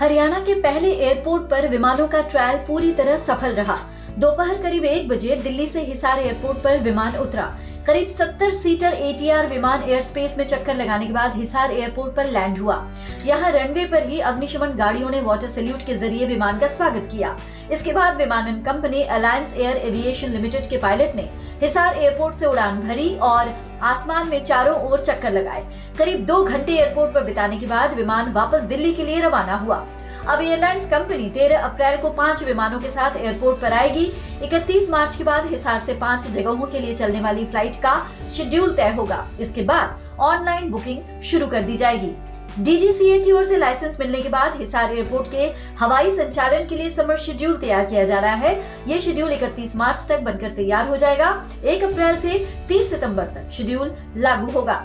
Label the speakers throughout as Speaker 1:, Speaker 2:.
Speaker 1: हरियाणा के पहले एयरपोर्ट पर विमानों का ट्रायल पूरी तरह सफल रहा। दोपहर करीब 1 बजे दिल्ली से हिसार एयरपोर्ट पर विमान उतरा। करीब 70 सीटर ATR विमान एयर स्पेस में चक्कर लगाने के बाद हिसार एयरपोर्ट पर लैंड हुआ। यहां रनवे पर ही अग्निशमन गाड़ियों ने वाटर सैल्यूट के जरिए विमान का स्वागत किया। इसके बाद विमानन company alliance air aviation limited के पायलट ने हिसार एयरपोर्ट से उड़ान भरी और आसमान में चारों ओर चक्कर लगाए। करीब 2 घंटे एयरपोर्ट पर बिताने के बाद विमान वापस दिल्ली के लिए रवाना हुआ। अब एयरलाइंस कंपनी 13 अप्रैल को 5 विमानों के साथ एयरपोर्ट पर आएगी। 31 मार्च के बाद हिसार से 5 जगहों के लिए चलने वाली फ्लाइट का शेड्यूल तय होगा। इसके बाद ऑनलाइन बुकिंग शुरू कर दी जाएगी। DGCA की ओर से लाइसेंस मिलने के बाद हिसार एयरपोर्ट के हवाई संचालन के लिए समर शेड्यूल तैयार किया जा रहा है। ये शेड्यूल 31 मार्च तक बनकर तैयार हो जाएगा। 1 अप्रैल से 30 सितंबर तक शेड्यूल लागू होगा।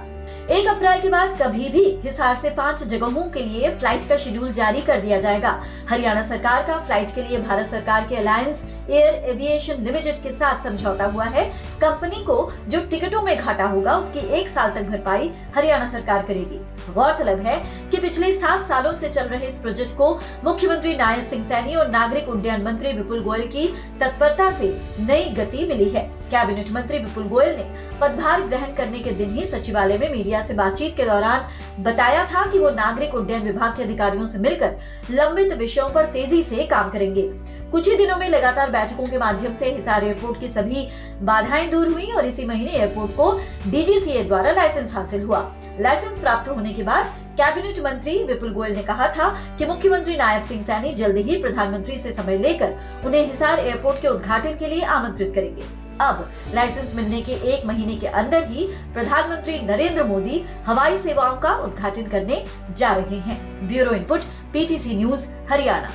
Speaker 1: 1 अप्रैल के बाद कभी भी हिसार से 5 जगहों के लिए फ्लाइट का शेड्यूल जारी कर दिया जाएगा। हरियाणा सरकार का फ्लाइट के लिए भारत सरकार के अलायंस एयर एविएशन लिमिटेड के साथ समझौता हुआ है। कंपनी को जो टिकटों में घाटा होगा उसकी 1 साल तक भरपाई हरियाणा सरकार करेगी। गौरतलब है कि पिछले 7 सालों से चल रहे इस प्रोजेक्ट को मुख्यमंत्री नायब सिंह सैनी और नागरिक उड्डयन मंत्री विपुल गोयल की तत्परता से नई गति मिली है। कैबिनेट मंत्री विपुल गोयल ने पदभार ग्रहण करने के दिन ही सचिवालय में मीडिया से बातचीत के दौरान बताया था कि वो नागरिक उड्डयन विभाग के अधिकारियों से मिलकर लंबित विषयों पर तेजी से काम करेंगे। कुछ ही दिनों में लगातार बैठकों के माध्यम से हिसार एयरपोर्ट की सभी बाधाएं दूर हुई और इसी महीने एयरपोर्ट को DGCA द्वारा लाइसेंस हासिल हुआ। लाइसेंस प्राप्त होने के बाद कैबिनेट मंत्री विपुल गोयल ने कहा था कि मुख्यमंत्री नायब सिंह सैनी जल्द ही प्रधानमंत्री से समय लेकर उन्हें हिसार एयरपोर्ट के उद्घाटन के लिए आमंत्रित करेंगे। अब लाइसेंस मिलने के 1 महीने के अंदर ही प्रधानमंत्री नरेंद्र मोदी हवाई सेवाओं का उद्घाटन करने जा रहे हैं। Bureau input, PTC news, Haryana.